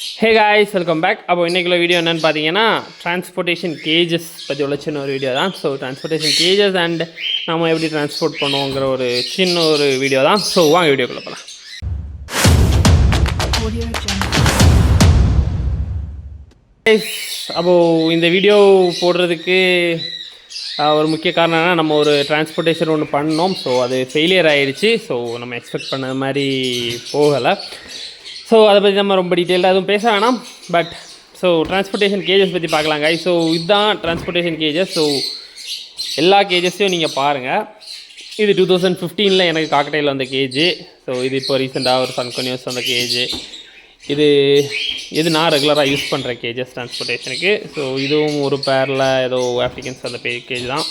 Hey guys, welcome back. அப்போ இன்றைக்குள்ள video என்னென்னு பார்த்தீங்கன்னா டிரான்ஸ்போர்ட்டேஷன் கேஜஸ் பற்றி உள்ள சின்ன ஒரு வீடியோ தான். ஸோ டிரான்ஸ்போர்ட்டேஷன் கேஜஸ் அண்ட் நம்ம எப்படி டிரான்ஸ்போர்ட் பண்ணுவோங்கிற ஒரு சின்ன ஒரு வீடியோ தான். ஸோ வாங்க வீடியோக்குள்ளே போகலாம். அப்போது இந்த வீடியோ போடுறதுக்கு ஒரு முக்கிய காரணம் என்னன்னா, நம்ம ஒரு டிரான்ஸ்போர்ட்டேஷன் ஒன்று பண்ணோம். ஸோ அது ஃபெயிலியர் ஆகிடுச்சு. ஸோ நம்ம எக்ஸ்பெக்ட் பண்ணது மாதிரி போகலை. ஸோ அதை பற்றி நம்ம ரொம்ப டீட்டெயிலாக எதுவும் பேச வேணாம். பட் ஸோ டிரான்ஸ்போர்ட்டேஷன் கேஜஸ் பற்றி பார்க்கலாங்க. ஸோ இதுதான் டிரான்ஸ்போர்ட்டேஷன் கேஜஸ். ஸோ எல்லா கேஜஸையும் நீங்கள் பாருங்கள். இது 2015 எனக்கு காக்கடையில் வந்த கேஜு. ஸோ இது இப்போ ரீசெண்டாக ஒரு சன்கன்யூஸ் வந்த கேஜு. இது நான் ரெகுலராக யூஸ் பண்ணுற கேஜஸ் டிரான்ஸ்போர்ட்டேஷனுக்கு. ஸோ இதுவும் ஒரு பேரில் ஏதோ ஆஃப்ரிக்கன்ஸ் வந்த கேஜ் தான்.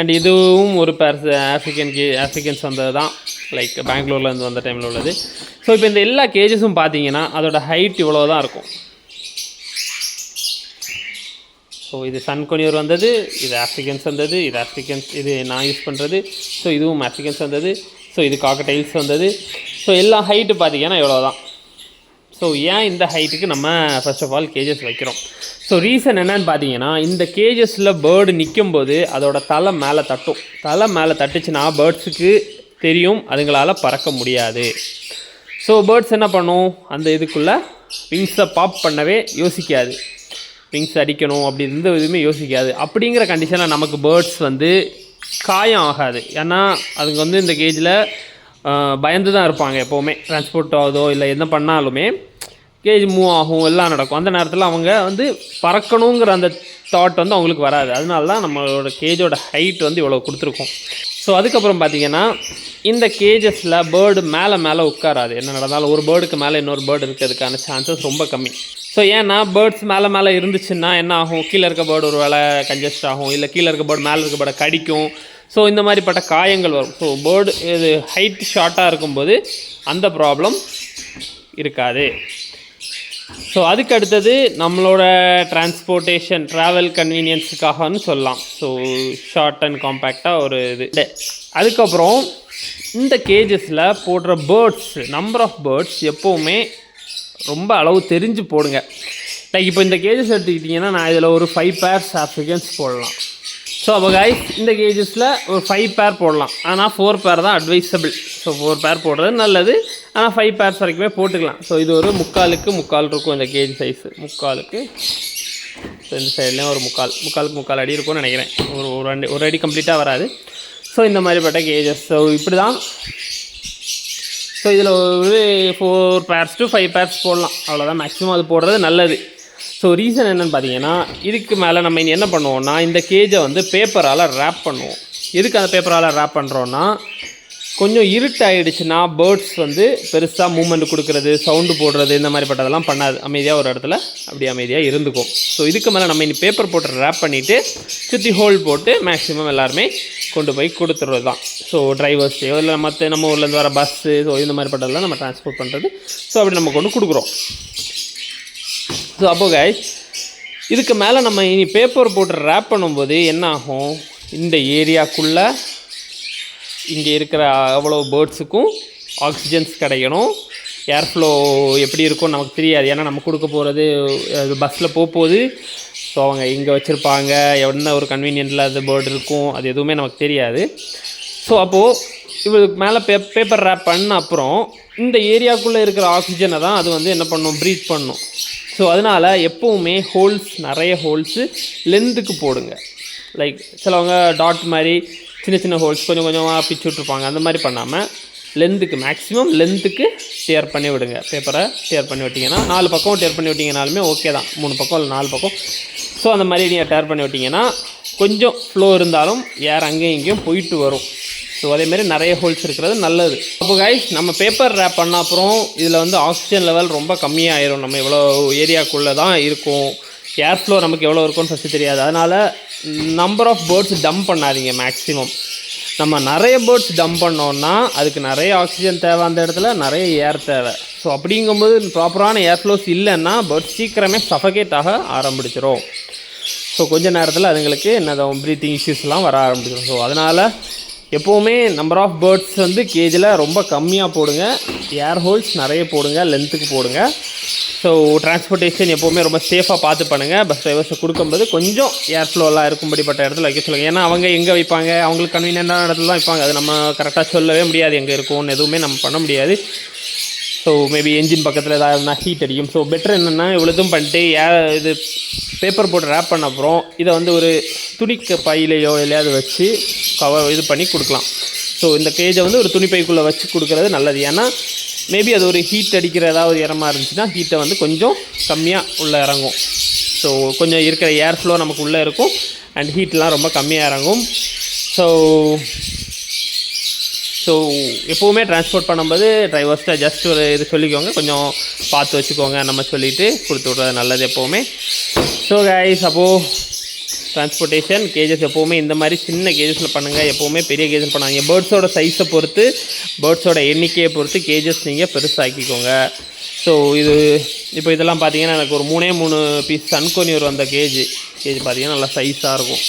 அண்ட் இதுவும் ஒரு பேர் ஆஃப்ரிக்கன்ஸ் வந்தது தான், லைக் பெங்களூர்லேருந்து வந்த டைமில் உள்ளது. ஸோ இப்போ இந்த எல்லா கேஜஸும் பார்த்தீங்கன்னா அதோட ஹைட் இவ்வளோ தான் இருக்கும். ஸோ இது சன்கொனியூர் வந்தது, இது ஆஃப்ரிக்கன்ஸ் வந்தது, இது நான் யூஸ் பண்ணுறது. ஸோ இதுவும் ஆஃப்ரிக்கன்ஸ் வந்தது. ஸோ இது காக்கடைல்ஸ் வந்தது. ஸோ எல்லா ஹைட்டு பார்த்தீங்கன்னா இவ்வளோ தான். ஸோ ஏன் இந்த ஹைட்டுக்கு நம்ம ஃபர்ஸ்ட் ஆஃப் ஆல் கேஜஸ் வைக்கிறோம்? ஸோ ரீசன் என்னன்னு பார்த்தீங்கன்னா, இந்த கேஜஸில் பேர்டு நிற்கும்போது அதோட தலை மேலே தட்டும். தலை மேலே தட்டுச்சுன்னா பேர்ட்ஸுக்கு தெரியும் அதுங்களால் பறக்க முடியாது. ஸோ பேர்ட்ஸ் என்ன பண்ணும், அந்த இதுக்குள்ளே விங்ஸை பாப் பண்ணவே யோசிக்காது. விங்ஸ் அடிக்கணும் அப்படி எந்த இதுவுமே யோசிக்காது. அப்படிங்கிற கண்டிஷனில் நமக்கு பேர்ட்ஸ் காயம் ஆகாது. ஏன்னா அதுங்க இந்த கேஜில் பயந்து தான் இருப்பாங்க எப்போவுமே. டிரான்ஸ்போர்ட் ஆகுதோ இல்லை என்ன பண்ணாலுமே கேஜ் மூவ் ஆகும், எல்லாம் நடக்கும். அந்த நேரத்தில் அவங்க பறக்கணுங்கிற அந்த தாட் அவங்களுக்கு வராது. அதனால தான் நம்மளோட கேஜோட ஹைட் இவ்வளோ கொடுத்துருக்கோம். ஸோ அதுக்கப்புறம் பார்த்திங்கன்னா, இந்த கேஜஸில் பேர்டு மேலே உட்காராது. என்ன நடந்தாலும் ஒரு பேர்டுக்கு மேலே இன்னொரு பேர்டு இருக்கிறதுக்கான சான்சஸ் ரொம்ப கம்மி. ஸோ ஏன்னா பேர்ட்ஸ் மேலே இருந்துச்சுன்னா என்ன ஆகும், கீழே இருக்க பேர்டு ஒரு வேளை கன்ஜஸ்ட் ஆகும், இல்லை கீழே இருக்க பேர்டு மேலே இருக்க பேர்டை கடிக்கும். ஸோ இந்த மாதிரிப்பட்ட காயங்கள் வரும். ஸோ பேர்டு இது ஹைட் ஷார்ட்டாக இருக்கும்போது அந்த ப்ராப்ளம் இருக்காது. ஸோ அதுக்கு அடுத்தது நம்மளோட டிரான்ஸ்போர்ட்டேஷன் ட்ராவல் கன்வீனியன்ஸுக்காகனு சொல்லலாம். ஸோ ஷார்ட் அண்ட் காம்பேக்டாக ஒரு இது. அதுக்கப்புறம் இந்த கேஜஸில் போடுற பேர்ட்ஸ், நம்பர் ஆஃப் பேர்ட்ஸ் எப்போவுமே ரொம்ப அளவு தெரிஞ்சு போடுங்க. லைக் இப்போ இந்த கேஜஸ் எடுத்துக்கிட்டிங்கன்னா நான் இதில் ஒரு 5 பேர்ஸ் ஆஃப்ரிக்கன்ஸ் போடலாம். ஸோ அப்போ கைஸ் இந்த கேஜஸில் ஒரு 5 பேர் போடலாம். ஆனால் 4 பேர் தான் அட்வைசபிள். ஸோ 4 பேர் போடுறது நல்லது. ஆனால் 5 பேர்ஸ் வரைக்குமே போட்டுக்கலாம். ஸோ இது ஒரு முக்காலுக்கு இருக்கும் இந்த கேஜ் சைஸு. முக்காலுக்கு ஸோ இந்த சைட்லேயும் ஒரு முக்கால் அடி இருக்கும்னு நினைக்கிறேன். ஒரு அடி கம்ப்ளீட்டாக வராது. ஸோ இந்த மாதிரிப்பட்ட கேஜஸ். ஸோ இப்படி தான். ஸோ இதில் ஒரு 4 பேர்ஸ் to 5 பேர்ஸ் போடலாம். அவ்வளோதான் மேக்ஸிமம் அது போடுறது நல்லது. ஸோ ரீசன் என்னென்னு பார்த்தீங்கன்னா, இதுக்கு மேலே நம்ம இனி என்ன பண்ணுவோம்னா, இந்த கேஜை பேப்பரால் ரேப் பண்ணுவோம். எதுக்கு அந்த பேப்பரால் ரேப் பண்ணுறோன்னா, கொஞ்சம் இருட்டாயிடுச்சுன்னா பேர்ட்ஸ் பெருசாக மூமெண்ட் கொடுக்குறது, சவுண்டு போடுறது, இந்த மாதிரிப்பட்டதெல்லாம் பண்ணாது. அமைதியாக ஒரு இடத்துல அப்படி அமைதியாக இருந்துக்கும். ஸோ இதுக்கு மேலே நம்ம இனி பேப்பர் போட்டு ரேப் பண்ணிவிட்டு சுற்றி ஹோல் போட்டு மேக்ஸிமம் எல்லாருமே கொண்டு போய் கொடுத்துறது தான். ஸோ டிரைவர்ஸையோ இல்லை நம்ம ஊர்லேருந்து வர பஸ்ஸு, ஸோ இந்த மாதிரிப்பட்டதெல்லாம் நம்ம டிரான்ஸ்போர்ட் பண்ணுறது. ஸோ அப்படி நம்ம கொண்டு கொடுக்குறோம். ஸோ அப்போ கைஸ் இதுக்கு மேலே நம்ம இனி பேப்பர் போட்டு ரேப் பண்ணும்போது என்ன ஆகும், இந்த ஏரியாக்குள்ளே இங்கே இருக்கிற அவ்வளோ பேர்ட்ஸுக்கும் ஆக்சிஜன்ஸ் கிடைக்கணும். ஏர்ஃப்ளோ எப்படி இருக்கும்னு நமக்கு தெரியாது. ஏன்னா நம்ம கொடுக்க போகிறது பஸ்ஸில் போகுது. ஸோ அவங்க இங்கே வச்சுருப்பாங்க, என்ன ஒரு கன்வீனியன்ட்டில் அது பேர்டு இருக்கும், அது எதுவுமே நமக்கு தெரியாது. ஸோ அப்போது இவருக்கு மேலே பேப்பர் ரேப் பண்ண அப்புறம் இந்த ஏரியாவுக்குள்ளே இருக்கிற ஆக்சிஜனை தான் அது என்ன பண்ணும், ப்ரீத் பண்ணும். ஸோ அதனால் எப்போவுமே நிறைய ஹோல்ஸு லென்த்துக்கு போடுங்க. லைக் சிலவங்க டாட் மாதிரி சின்ன ஹோல்ஸ் கொஞ்சமாக பிச்சு விட்ருப்பாங்க. அந்த மாதிரி பண்ணாமல் மேக்ஸிமம் லென்த்துக்கு டேர் பண்ணி விடுங்க. பேப்பரை டேர் பண்ணி விட்டிங்கன்னா 4 பக்கம் டேர் பண்ணி விட்டிங்கனாலுமே ஓகே தான். 3 பக்கம் இல்லை 4 பக்கம். ஸோ அந்த மாதிரி நீங்கள் டேர் பண்ணி விட்டிங்கன்னா கொஞ்சம் ஃப்ளோ இருந்தாலும் ஏர் அங்கேயும் இங்கேயும் போயிட்டு வரும். ஸோ அதேமாரி நிறைய ஹோல்ஸ் இருக்கிறது நல்லது. அப்போ கைஸ் நம்ம பேப்பர் ரேப் பண்ண அப்புறம் இதில் ஆக்சிஜன் லெவல் ரொம்ப கம்மியாயிரும். நம்ம எவ்வளோ ஏரியாக்குள்ளே தான் இருக்கும், ஏர் ஃப்ளோ நமக்கு எவ்வளோ இருக்கும்னு ஃபஸ்ட்டு தெரியாது. அதனால் நம்பர் ஆஃப் பேர்ட்ஸ் டம்ப் பண்ணாதீங்க. மேக்ஸிமம் நம்ம நிறைய பேர்ட்ஸ் டம்ப் பண்ணோன்னா அதுக்கு நிறைய ஆக்சிஜன் தேவை, அந்த இடத்துல நிறைய ஏர் தேவை. ஸோ அப்படிங்கும்போது ப்ராப்பரான ஏர் ஃப்ளோஸ் இல்லைன்னா பேர்ட்ஸ் சீக்கிரமே சஃபகேட் ஆக ஆரம்பிச்சிடும். ஸோ கொஞ்சம் நேரத்தில் அதுங்களுக்கு ப்ரீத்திங் இஷ்யூஸ்லாம் வர ஆரம்பிச்சிடும். ஸோ அதனால் எப்போவுமே நம்பர் ஆஃப் பேர்ட்ஸ் கேஜில் ரொம்ப கம்மியாக போடுங்க. ஏர் ஹோல்ஸ் நிறைய போடுங்க, லென்த்துக்கு போடுங்க. ஸோ டிரான்ஸ்போர்ட்டேஷன் எப்போவுமே ரொம்ப சேஃபாக பார்த்து பண்ணுங்கள். பஸ் டிரைவர்ஸை கொடுக்கும்போது கொஞ்சம் ஏர் ஃப்ளோலாம் இருக்கும்படிப்பட்ட இடத்துல வைக்க சொல்லுங்கள். ஏன்னா அவங்க எங்கே வைப்பாங்க, அவங்களுக்கு கன்வீனியன்டான இடத்துல தான் வைப்பாங்க. அது நம்ம கரெக்டாக சொல்லவே முடியாது எங்கே இருக்கும்னு, எதுவுமே நம்ம பண்ண முடியாது. ஸோ மேபி என்ஜின் பக்கத்தில் ஏதாவது இருந்தால் ஹீட் அடிக்கும். ஸோ பெட்டர் என்னென்னா இவ்வளோதும் பண்ணிட்டு இது பேப்பர் போட்டு ரேப் பண்ண அப்புறம் இதை வந்து ஒரு துணிக்கு பையிலையோ எல்லையாவது வச்சு இது பண்ணி கொடுக்கலாம். ஸோ இந்த கேஜை வந்து ஒரு துணி பைக்குள்ளே வச்சு கொடுக்குறது நல்லது. ஏன்னா மேபி அது ஒரு ஹீட் அடிக்கிற ஏதாவது இடமா இருந்துச்சுன்னா ஹீட்டை வந்து கொஞ்சம் கம்மியாக உள்ளே இறங்கும். ஸோ கொஞ்சம் இருக்கிற ஏர் ஃப்ளோ நமக்கு உள்ளே இருக்கும் அண்ட் ஹீட்லாம் ரொம்ப கம்மியாக இறங்கும். ஸோ எப்போவுமே ட்ரான்ஸ்போர்ட் பண்ணும்போது டிரைவர்ஸ்ட்டை ஜஸ்ட் ஒரு இது சொல்லிக்கோங்க, கொஞ்சம் பார்த்து வச்சுக்கோங்க நம்ம சொல்லிவிட்டு கொடுத்து விட்றது நல்லது எப்போவுமே. ஸோ கைஸ், அப்போது ட்ரான்ஸ்போர்ட்டேஷன் கேஜஸ் எப்போவுமே இந்த மாதிரி சின்ன கேஜஸில் பண்ணுங்கள், எப்போவுமே பெரிய கேஜஸ் பண்ணாங்க. பேர்ட்ஸோட சைஸை பொறுத்து, பேர்ட்ஸோட எண்ணிக்கையை பொறுத்து கேஜஸ் நீங்கள் பெருசாக்கிக்கோங்க. ஸோ இப்போ இதெல்லாம் பார்த்தீங்கன்னா எனக்கு ஒரு 3 பீஸ் சன்கோனியூர் வந்த கேஜ் பார்த்தீங்கன்னா நல்லா சைஸாக இருக்கும்.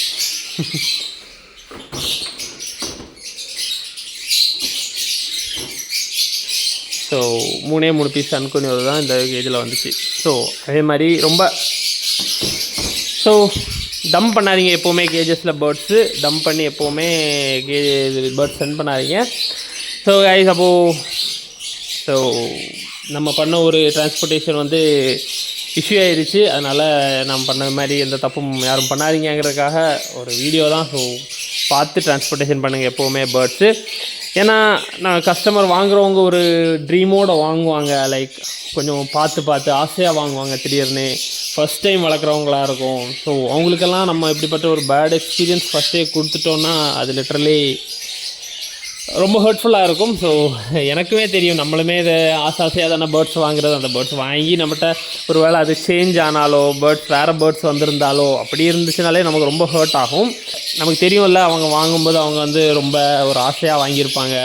ஸோ 3 பீஸ் சன்கோனியூர் தான் இந்த கேஜில் வந்துச்சு. ஸோ அதே மாதிரி ரொம்ப டம்ப் பண்ணாதீங்க எப்போவுமே கேஜஸில் பேர்ட்ஸு. டம்ப் பண்ணி எப்போவுமே பேர்ட்ஸ் சென்ட் பண்ணாதீங்க. ஸோ கைஸ், ஸோ நம்ம பண்ண ஒரு டிரான்ஸ்போர்ட்டேஷன் வந்து இஷ்யூ ஆயிடுச்சு. அதனால் நம்ம பண்ண மாதிரி எந்த தப்பும் யாரும் பண்ணாதீங்கிறதுக்காக ஒரு வீடியோ தான். ஸோ பார்த்து டிரான்ஸ்போர்ட்டேஷன் பண்ணுங்கள் எப்போவுமே பேர்ட்ஸு. ஏன்னா நான் கஸ்டமர் வாங்குகிறவங்க ஒரு ட்ரீமோடு வாங்குவாங்க, லைக் கொஞ்சம் பார்த்து ஆசையாக வாங்குவாங்க. திடீர்னு ஃபஸ்ட் டைம் வளர்க்குறவங்களாக இருக்கும். ஸோ அவங்களுக்கெல்லாம் நம்ம இப்படிப்பட்ட ஒரு பேட் எக்ஸ்பீரியன்ஸ் ஃபஸ்ட்டே கொடுத்துட்டோன்னா அது லிட்ரலி ரொம்ப ஹர்ட்ஃபுல்லாக இருக்கும். ஸோ எனக்குமே தெரியும், நம்மளுமே இதை ஆசையாக தானே பேர்ட்ஸ் வாங்குறது. அந்த பேர்ட்ஸ் வாங்கி நம்மகிட்ட ஒரு வேளை அது சேஞ்ச் ஆனாலோ, வேறு பேர்ட்ஸ் வந்திருந்தாலோ, அப்படி இருந்துச்சுனாலே நமக்கு ரொம்ப ஹர்ட் ஆகும். நமக்கு தெரியும்ல, அவங்க வாங்கும்போது அவங்க வந்து ரொம்ப ஒரு ஆசையாக வாங்கியிருப்பாங்க,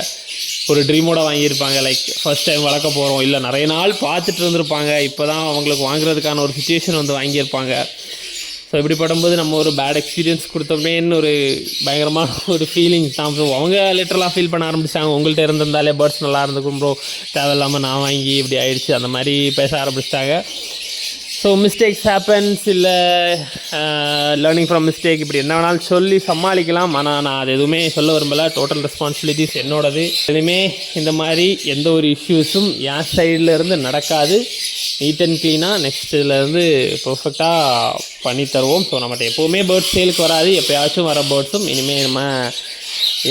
ஒரு ட்ரீமோட வாங்கியிருப்பாங்க. லைக் ஃபஸ்ட் டைம் வளர்க்க போகிறோம், இல்லை நிறைய நாள் பார்த்துட்டு இருந்திருப்பாங்க, இப்போ தான் அவங்களுக்கு வாங்குறதுக்கான ஒரு சுச்சுவேஷன் வந்து வாங்கியிருப்பாங்க. ஸோ இப்படி படும்போது நம்ம ஒரு பேட் எக்ஸ்பீரியன்ஸ் கொடுத்தோமேன்னு ஒரு பயங்கரமான ஒரு ஃபீலிங்ஸ் தான். ஸோ அவங்க லிட்டரலாக ஃபீல் பண்ண ஆரம்பிச்சிட்டாங்க, உங்கள்கிட்ட இருந்திருந்தாலே பேர்ட்ஸ் நல்லா இருந்துக்கும் ப்ரோ, தேவையில்லாமல் நான் வாங்கி இப்படி ஆயிடுச்சு அந்த மாதிரி பேச ஆரம்பிச்சிட்டாங்க. ஸோ மிஸ்டேக்ஸ் ஹேப்பன்ஸ், இல்லை லேர்னிங் ஃப்ரம் மிஸ்டேக், இப்படி என்ன வேணாலும் சொல்லி சமாளிக்கலாம். ஆனால் நான் அது எதுவுமே சொல்ல விரும்பலை. டோட்டல் ரெஸ்பான்சிபிலிட்டிஸ் என்னோடது. எதுவுமே இந்த மாதிரி எந்த ஒரு இஷ்யூஸும் என் சைடில் இருந்து நடக்காது. நீட் அண்ட் க்ளீனாக நெக்ஸ்ட்லேருந்து பர்ஃபெக்டாக பண்ணி தருவோம். ஸோ நம்மகிட்ட எப்போவுமே பேர்ட்ஸ் சேலுக்கு வராது, எப்போயாச்சும் வர பேர்ட்ஸும் இனிமேல் நம்ம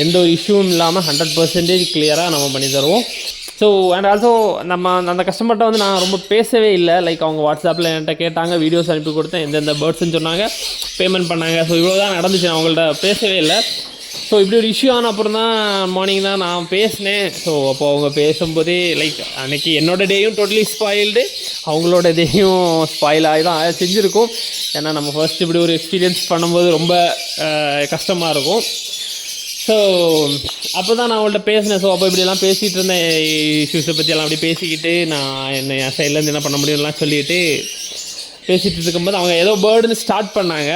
எந்த ஒரு இஷ்யூவும் இல்லாமல் 100% கிளியராக நம்ம பண்ணி தருவோம். ஸோ அண்ட் ஆல்சோ நம்ம அந்த கஸ்டமர்கிட்ட வந்து நான் ரொம்ப பேசவே இல்லை. லைக் அவங்க வாட்ஸ்அப்பில் என்கிட்ட கேட்டாங்க, வீடியோஸ் அனுப்பி கொடுத்தேன், எந்தெந்த பேர்ட்ஸ்ன்னு சொன்னாங்க, பேமெண்ட் பண்ணாங்க. ஸோ இவ்வளோ தான் நடந்துச்சு, நான் அவங்கள்ட்ட பேசவே இல்லை. ஸோ இப்படி ஒரு இஷ்யூ ஆன அப்புறம் தான் மார்னிங் தான் நான் பேசினேன். ஸோ அப்போ அவங்க பேசும்போதே லைக் அன்றைக்கி என்னோடய டேயும் டோட்டலி ஸ்பாயில்டு, அவங்களோட டேயும் ஸ்பாயில் ஆகி தான் செஞ்சுருக்கோம். ஏன்னா நம்ம ஃபர்ஸ்ட் இப்படி ஒரு எக்ஸ்பீரியன்ஸ் பண்ணும்போது ரொம்ப கஷ்டமாக இருக்கும். ஸோ அப்போ தான் நான் அவங்கள்ட்ட பேசினேன். ஸோ அப்போ இப்படியெல்லாம் பேசிகிட்டு இருந்தேன், இஷ்யூஸை பற்றியெல்லாம் அப்படி பேசிக்கிட்டு நான் என் சைட்லேருந்து என்ன பண்ண முடியும்லாம் சொல்லிவிட்டு பேசிகிட்டு இருக்கும்போது அவங்க ஏதோ பேர்டுன்னு ஸ்டார்ட் பண்ணாங்க.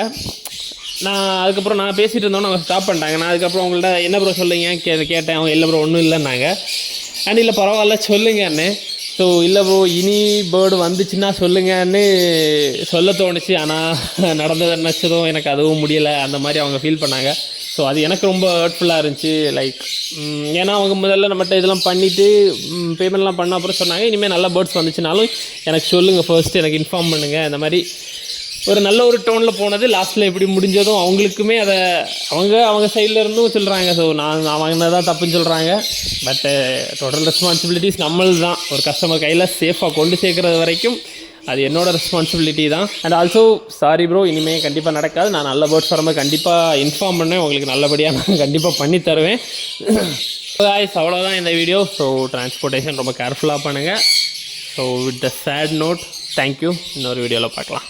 அதுக்கப்புறம் நான் பேசிகிட்டு இருந்தோன்னு அவங்க ஸ்டாப் பண்ணிட்டாங்க. நான் அதுக்கப்புறம் அவங்கள்ட்ட என்ன ப்ரோ சொல்லுங்க கேட்டேன். அவங்க இல்லை ப்ரோ ஒன்றும் இல்லைன்னாங்க. அண்ட் இல்லை பரவாயில்ல சொல்லுங்கன்னு. ஸோ இல்லை ப்ரோ இனி பேர்டு வந்துச்சுன்னா சொல்லுங்கன்னு சொல்ல தோணுச்சு. ஆனால் நடந்தது நினச்சதும் எனக்கு அதுவும் முடியலை, அந்த மாதிரி அவங்க ஃபீல் பண்ணாங்க. ஸோ அது எனக்கு ரொம்ப ஹர்ட்ஃபுல்லாக இருந்துச்சு. லைக் ஏன்னா அவங்க முதல்ல நம்மகிட்ட இதெல்லாம் பண்ணிவிட்டு பேமெண்ட்லாம் பண்ண அப்புறம் சொன்னாங்க, இனிமேல் நல்ல பேர்ட்ஸ் வந்துச்சுனாலும் எனக்கு சொல்லுங்கள், ஃபர்ஸ்ட்டு எனக்கு இன்ஃபார்ம் பண்ணுங்கள். இந்த மாதிரி ஒரு நல்ல ஒரு டோனில் போனது. லாஸ்ட்டில் எப்படி முடிஞ்சதும் அவங்களுக்குமே அதை அவங்க சைடில் இருந்தும் சொல்கிறாங்க. ஸோ நான் வாங்கினதான் தப்புன்னு சொல்கிறாங்க. பட்டு டோட்டல் ரெஸ்பான்சிபிலிட்டிஸ் நம்மளது தான். ஒரு கஸ்டமர் கையில் சேஃபாக கொண்டு சேர்க்குறது வரைக்கும் அது என்னோடய ரெஸ்பான்சிபிலிட்டி தான். அண்ட் ஆல்சோ சாரி ப்ரோ, இனிமேல் கண்டிப்பாக நடக்காது. நான் நல்ல பேர்ட்ஸ் வரும்போது கண்டிப்பாக இன்ஃபார்ம் பண்ணேன், உங்களுக்கு நல்லபடியாக நான் கண்டிப்பாக பண்ணி தருவேன். அவ்வளோதான் இந்த வீடியோ. ஸோ டிரான்ஸ்போர்ட்டேஷன் ரொம்ப கேர்ஃபுல்லாக பண்ணுங்கள். So with the sad note, thank you. இன்னொரு வீடியோவில் பார்க்கலாம்.